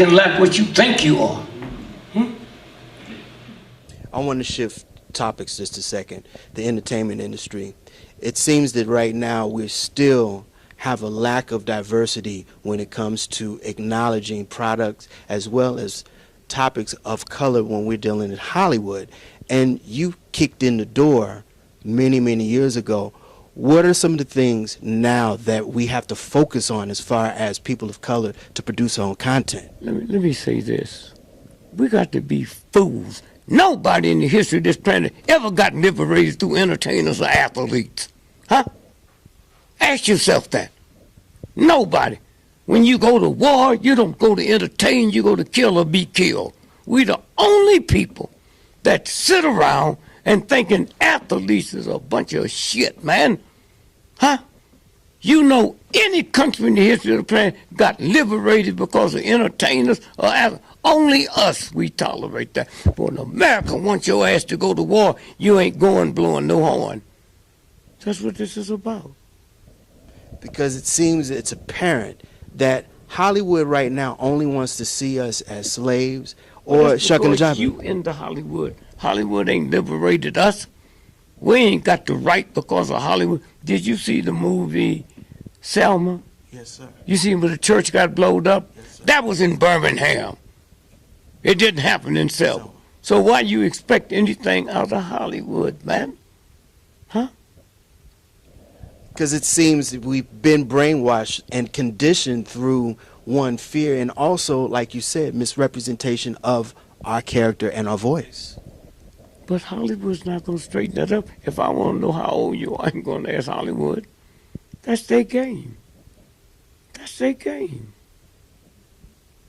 acting like what you think you are. I want to shift topics just a second. The entertainment industry. It seems that right now we still have a lack of diversity when it comes to acknowledging products as well as topics of color when we're dealing in Hollywood. And you kicked in the door many, many years ago. What are some of the things now that we have to focus on as far as people of color to produce our own content? Let me say this. We got to be fools. Nobody in the history of this planet ever got liberated through entertainers or athletes. Huh? Ask yourself that. Nobody. When you go to war, you don't go to entertain, you go to kill or be killed. We the only people that sit around and thinking athletes is a bunch of shit, man. Huh? You know any country in the history of the planet got liberated because of entertainers or athletes? Only us, we tolerate that. But in America, wants your ass to go to war, you ain't going blowing no horn. That's what this is about. Because it seems it's apparent that Hollywood right now only wants to see us as slaves or shucking the job. You into Hollywood. Hollywood ain't liberated us. We ain't got the right because of Hollywood. Did you see the movie Selma? Yes, sir. You see where the church got blowed up? Yes, sir. That was in Birmingham. It didn't happen in Selma. So why you expect anything out of Hollywood, man? Huh? Because it seems that we've been brainwashed and conditioned through one fear and also, like you said, misrepresentation of our character and our voice. But Hollywood's not going to straighten that up. If I want to know how old you are, I'm going to ask Hollywood. That's their game. That's their game.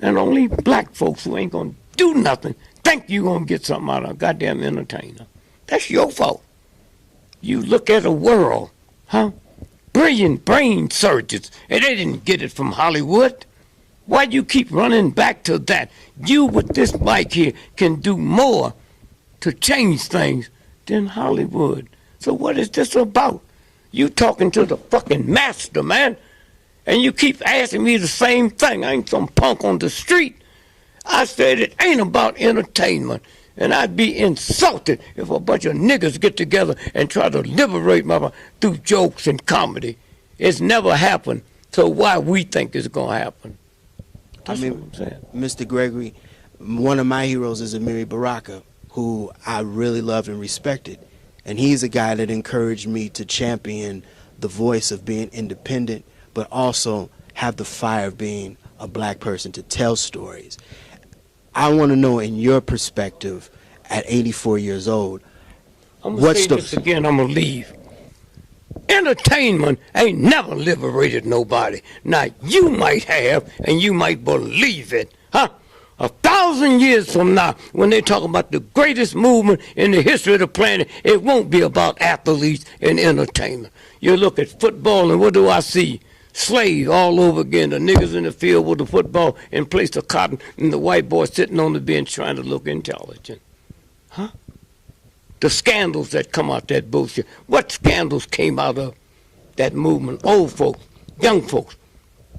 And only black folks who ain't going to do nothing think you're going to get something out of a goddamn entertainer. That's your fault. You look at a world, huh? Brilliant brain surgeons, and they didn't get it from Hollywood. Why do you keep running back to that? You with this mic here can do more to change things than Hollywood. So what is this about? You talking to the fucking master, man. And you keep asking me the same thing. I ain't some punk on the street. I said it ain't about entertainment. And I'd be insulted if a bunch of niggas get together and try to liberate my through jokes and comedy. It's never happened. So why we think it's going to happen? That's what I'm saying. Mr. Gregory, one of my heroes is Amiri Baraka, who I really loved and respected. And he's a guy that encouraged me to champion the voice of being independent, but also have the fire of being a black person to tell stories. I want to know, in your perspective, at 84 years old, I'm going to say this again, I'm going to leave. Entertainment ain't never liberated nobody. Now, you might have, and you might believe it, huh? 1,000 years from now, when they talk about the greatest movement in the history of the planet, it won't be about athletes and entertainment. You look at football, and what do I see? Slaves all over again. The niggas in the field with the football and place of cotton, and the white boy sitting on the bench trying to look intelligent. Huh? The scandals that come out that bullshit. What scandals came out of that movement? Old folks, young folks,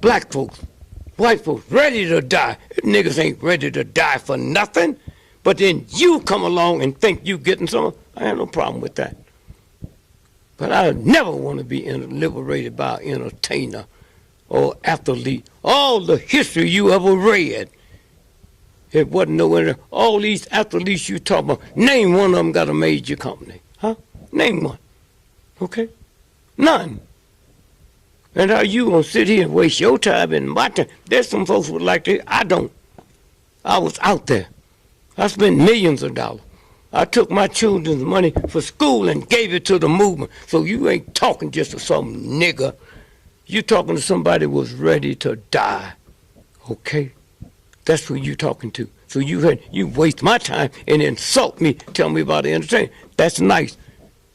black folks, white folks, ready to die. Niggas ain't ready to die for nothing. But then you come along and think you getting something. I have no problem with that. But I never want to be liberated by an entertainer or athlete. All the history you ever read, it wasn't no. All these athletes you talk about, name one of them got a major company. Huh? Name one. Okay? None. And how you going to sit here and waste your time and my time? There's some folks who would like to. I don't. I was out there. I spent millions of dollars. I took my children's money for school and gave it to the movement. So you ain't talking just to some nigga. You talking to somebody who was ready to die. Okay? That's who you talking to. So you waste my time and insult me, tell me about the entertainment. That's nice.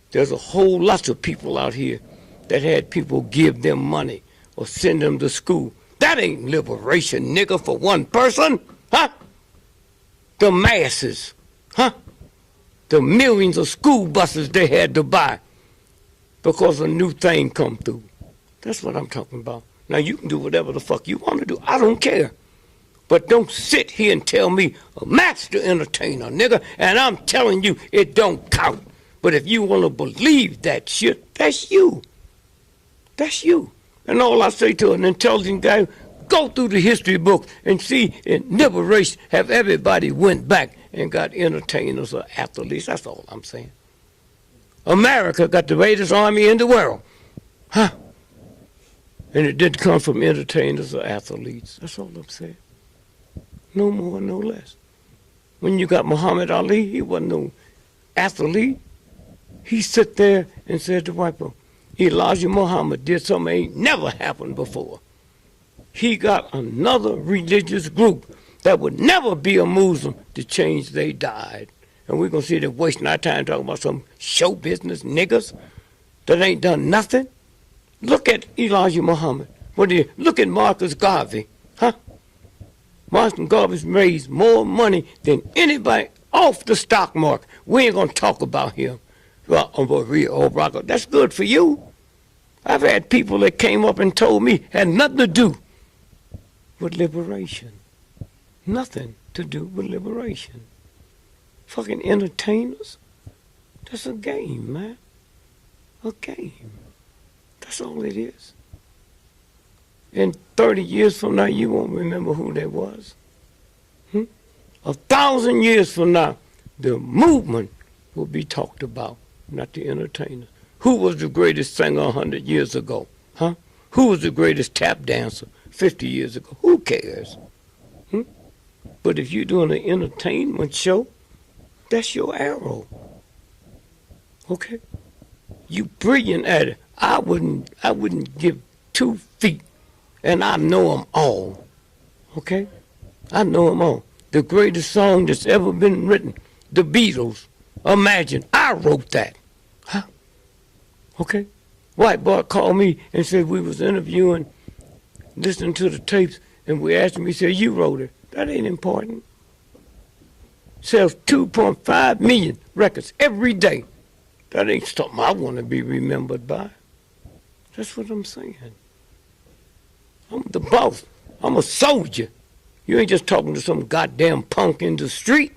There's a whole lot of people out here that had people give them money or send them to school. That ain't liberation, nigga, for one person. Huh? The masses. Huh? The millions of school buses they had to buy because a new thing come through. That's what I'm talking about. Now, you can do whatever the fuck you want to do. I don't care. But don't sit here and tell me a master entertainer, nigga, and I'm telling you it don't count. But if you want to believe that shit, that's you. That's you. And all I say to an intelligent guy, go through the history book and see in Liberation have everybody went back and got entertainers or athletes. That's all I'm saying. America got the greatest army in the world. Huh? And it didn't come from entertainers or athletes. That's all I'm saying. No more, no less. When you got Muhammad Ali, he wasn't no athlete. He sat there and said to white people, Elijah Muhammad did something ain't never happened before. He got another religious group that would never be a Muslim to change they died. And we're going to see them wasting our time talking about some show business niggas that ain't done nothing. Look at Elijah Muhammad. Look at Marcus Garvey. Huh? Marcus Garvey's raised more money than anybody off the stock market. We ain't going to talk about him. That's good for you. I've had people that came up and told me had nothing to do with liberation. Nothing to do with liberation. Fucking entertainers. That's a game, man. A game. That's all it is. And 30 years from now, you won't remember who that was. 1,000 years from now, the movement will be talked about, not the entertainers. Who was the greatest singer 100 years ago? Huh? Who was the greatest tap dancer 50 years ago? Who cares? But if you're doing an entertainment show, that's your arrow. Okay? You brilliant at it. I wouldn't give 2 feet, and I know them all. Okay? I know them all. The greatest song that's ever been written, the Beatles. Imagine, I wrote that. Huh? Okay? White boy called me and said we was interviewing, listening to the tapes, and we asked him, he said, you wrote it. That ain't important. Sells 2.5 million records every day. That ain't something I want to be remembered by. That's what I'm saying. I'm the boss. I'm a soldier. You ain't just talking to some goddamn punk in the street.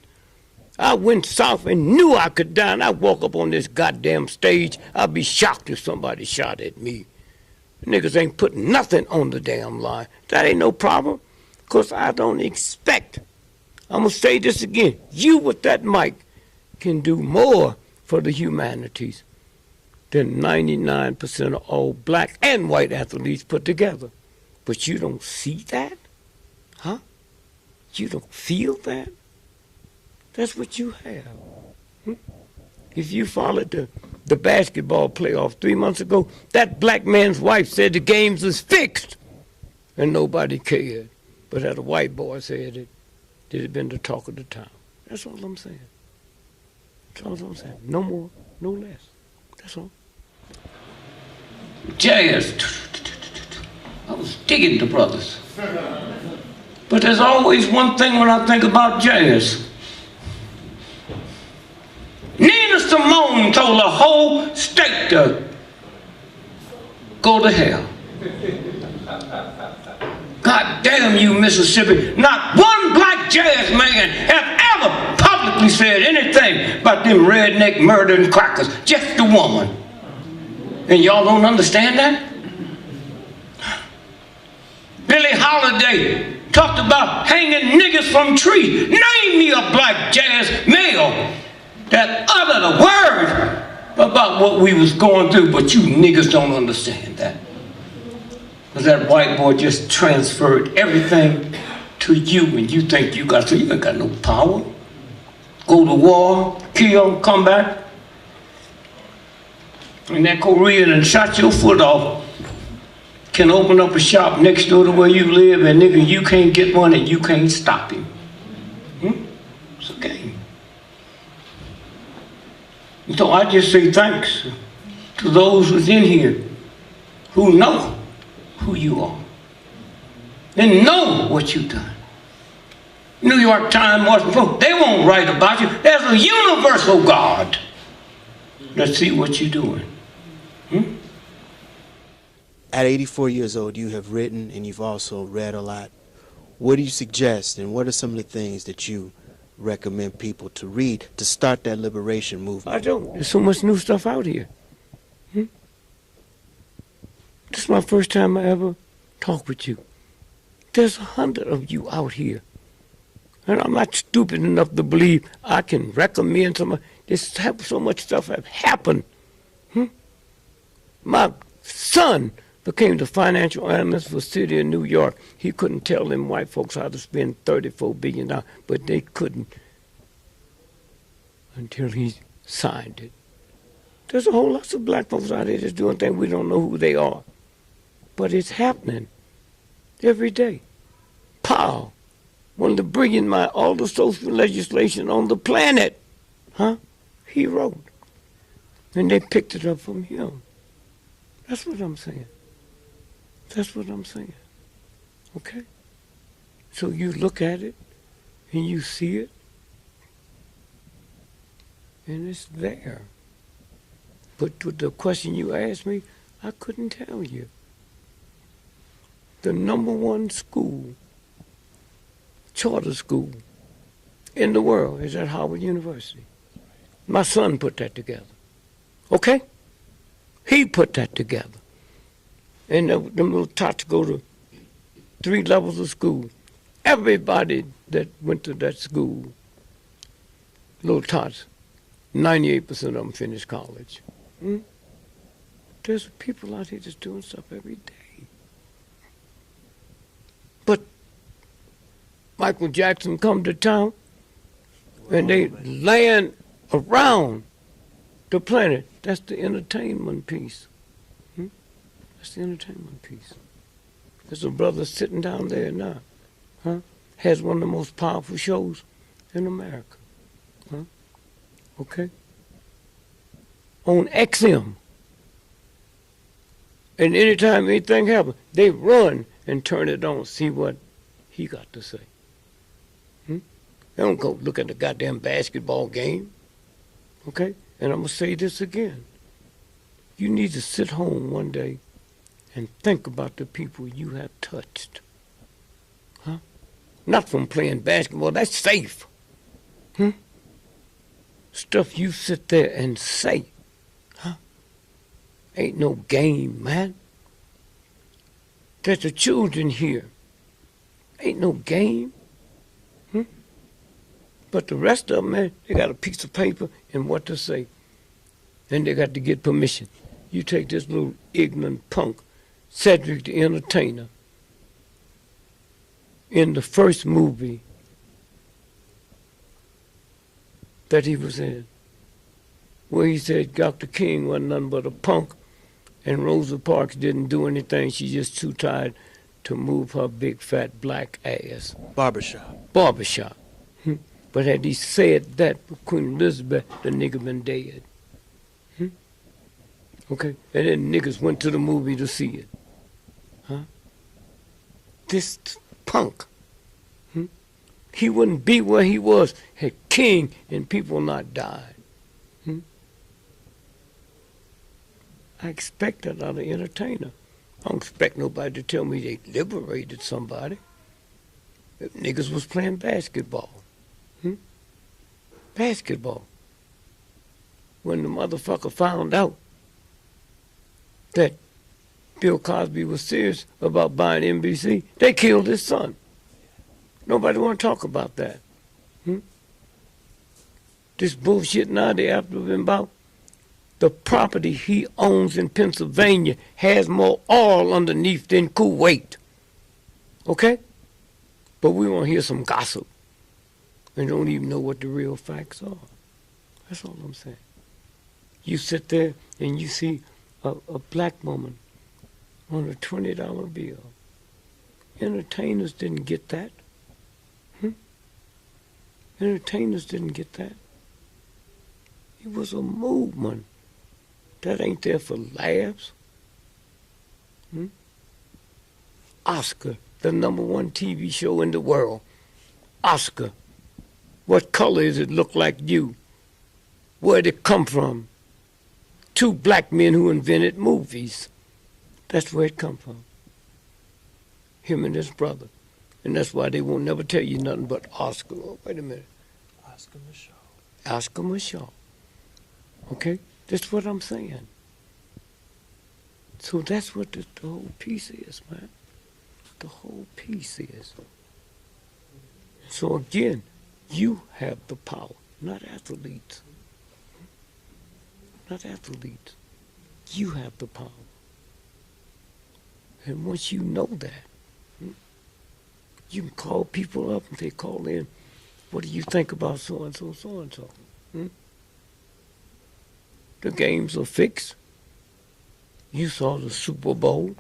I went south and knew I could die, and I walk up on this goddamn stage, I'd be shocked if somebody shot at me. Niggas ain't putting nothing on the damn line. That ain't no problem, because I don't expect. I'm going to say this again. You with that mic can do more for the humanities than 99% of all black and white athletes put together. But you don't see that? Huh? You don't feel that? That's what you have. If you followed the basketball playoff 3 months ago, that black man's wife said the games was fixed, and nobody cared. But that a white boy said it, it had been the talk of the town. That's all I'm saying. That's all I'm saying. No more, no less. That's all. Jazz. I was digging the brothers. But there's always one thing when I think about jazz. Nina Simone told the whole state to go to hell. God damn you, Mississippi. Not one black jazz man has ever publicly said anything about them redneck murdering crackers. Just a woman. And y'all don't understand that? Billie Holiday talked about hanging niggas from trees. Name me a black jazz male that uttered a word about what we was going through, but you niggas don't understand that. Because that white boy just transferred everything to you, and you think you got, so you ain't got no power. Go to war, kill, come back. And that Korean and shot your foot off can open up a shop next door to where you live, and nigga, you can't get one and you can't stop him. It's a game. And so I just say thanks to those within here who know who you are and know what you've done. New York Times, Washington, they won't write about you. There's a universal God. Let's see what you're doing. At 84 years old, you have written and you've also read a lot. what do you suggest, and what are some of the things that you recommend people to read to start that liberation movement? I don't. There's so much new stuff out here. This is my first time I ever talked with you. There's 100 of you out here. And I'm not stupid enough to believe I can recommend somebody. There's so much stuff have happened. My son became the financial analyst for the city of New York. He couldn't tell them white folks how to spend $34 billion, but they couldn't until he signed it. There's a whole lot of black folks out there that's doing things we don't know who they are. But it's happening every day. Powell, one of the brilliant minds, all the social legislation on the planet, he wrote. And they picked it up from him. That's what I'm saying. That's what I'm saying. Okay? So you look at it, and you see it, and it's there. But with the question you asked me, I couldn't tell you. The #1 school, charter school in the world is at Howard University. My son put that together. Okay? He put that together. And them little tots go to 3 levels of school. Everybody that went to that school, little tots, 98% of them finished college. There's people out here that's doing stuff every day. But Michael Jackson come to town, and they land around the planet. That's the entertainment piece. That's the entertainment piece. There's a brother sitting down there now, has one of the most powerful shows in America. Okay? On XM. And anytime anything happens, they run and turn it on, see what he got to say. They don't go look at the goddamn basketball game. Okay? And I'm going to say this again. You need to sit home one day and think about the people you have touched. Not from playing basketball. That's safe. Stuff you sit there and say. Ain't no game, man. There's the children here. Ain't no game. But the rest of them, man, they got a piece of paper and what to say. Then they got to get permission. You take this little ignorant punk, Cedric the Entertainer, in the first movie that he was in, where he said Dr. King wasn't nothing but a punk, and Rosa Parks didn't do anything. She's just too tired to move her big fat black ass. Barbershop. But had he said that for Queen Elizabeth, the nigga been dead. Okay? And then niggas went to the movie to see it. This punk. He wouldn't be where he was had King and people not died. I expect that out of an entertainer. I don't expect nobody to tell me they liberated somebody. If niggas was playing basketball. Basketball. When the motherfucker found out that Bill Cosby was serious about buying NBC, they killed his son. Nobody want to talk about that. This bullshit now they have to be about the property he owns in Pennsylvania has more oil underneath than Kuwait. Okay? But we want to hear some gossip and don't even know what the real facts are. That's all I'm saying. You sit there and you see a black woman on a $20 bill. Entertainers didn't get that. Entertainers didn't get that. It was a movement. That ain't there for laughs. Oscar, the #1 TV show in the world. Oscar. What color does it look like you? Where'd it come from? 2 black men who invented movies. That's where it come from. Him and his brother. And that's why they won't never tell you nothing but Oscar. Oh, wait a minute. Oscar Michaud. Okay? That's what I'm saying. So that's what the whole piece is, man. The whole piece is. So again, you have the power, not athletes. Not athletes. You have the power. And once you know that, you can call people up and they call in, what do you think about so-and-so, so-and-so? The games are fixed. You saw the Super Bowl.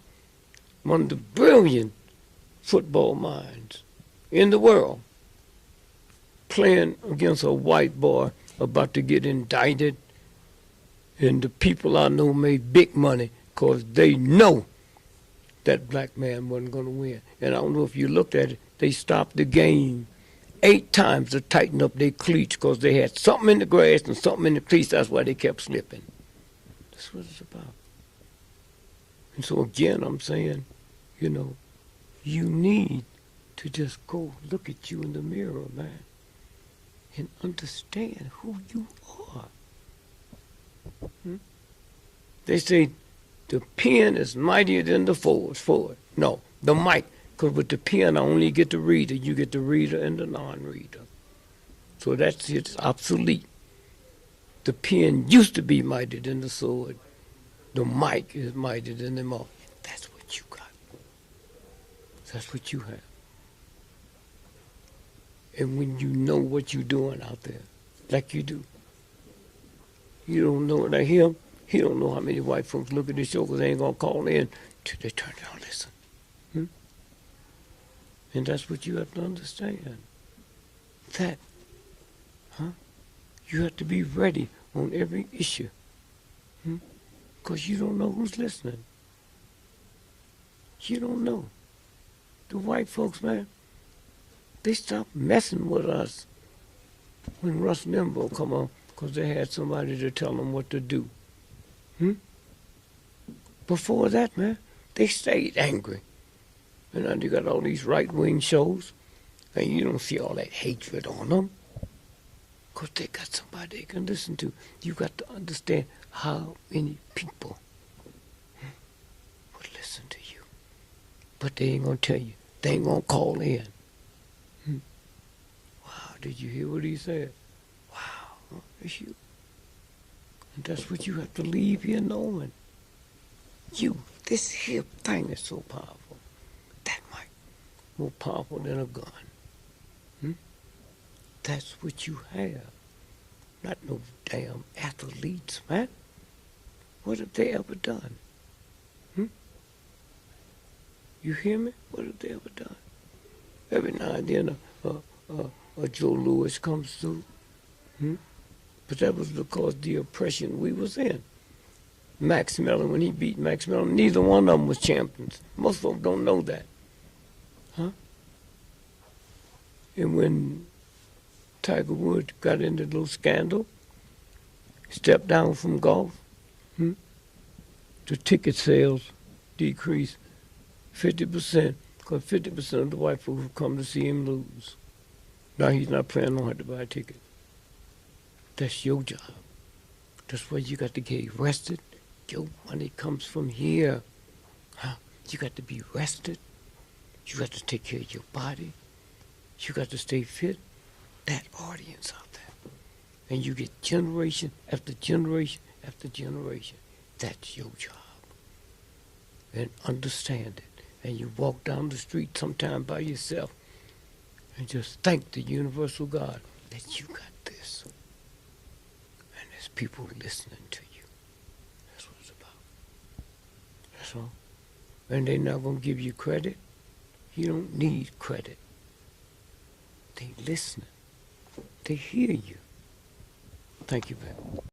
One of the brilliant football minds in the world playing against a white boy about to get indicted. And the people I know made big money because they know that black man wasn't going to win. And I don't know if you looked at it, they stopped the game 8 times to tighten up their cleats because they had something in the grass and something in the cleats. That's why they kept slipping. That's what it's about. And so again, I'm saying, you need to just go look at you in the mirror, man, and understand who you are. They say the pen is mightier than the sword. No, the mic. Because with the pen, I only get the reader. You get the reader and the non-reader. So it's obsolete. The pen used to be mightier than the sword. The mic is mightier than them all. That's what you got. That's what you have. And when you know what you're doing out there, like you do, you don't know. Like him, he don't know how many white folks look at this show because they ain't going to call in till they turn down and listen. And that's what you have to understand. That, you have to be ready on every issue. Because you don't know who's listening. You don't know. The white folks, man, they stopped messing with us when Russ Limbaugh come on because they had somebody to tell them what to do. Before that, man, they stayed angry. And now you got all these right-wing shows, and you don't see all that hatred on them because they got somebody they can listen to. You got to understand how many people would listen to you. But they ain't going to tell you. They ain't going to call in. Wow, did you hear what he said? Wow, it's you. And that's what you have to leave here knowing. This here thing is so powerful. That mic, more powerful than a gun. That's what you have. Not no damn athletes, man. What have they ever done? You hear me? What have they ever done? Every now and then a Joe Louis comes through. But that was because the oppression we was in. Max Mellon, when he beat Max Mellon, neither one of them was champions. Most folks don't know that. And when Tiger Woods got into a little scandal, stepped down from golf, the ticket sales decreased 50%, because 50% of the white folks who come to see him lose. Now he's not planning on having to buy a ticket. That's your job. That's why you got to get rested. Your money comes from here. You got to be rested. You got to take care of your body. You got to stay fit. That audience out there. And you get generation after generation after generation. That's your job. And understand it. And you walk down the street sometime by yourself and just thank the universal God that you got this. And there's people listening to you. That's what it's about. That's all. And they're not going to give you credit. You don't need credit. They listening. They hear you. Thank you, baby.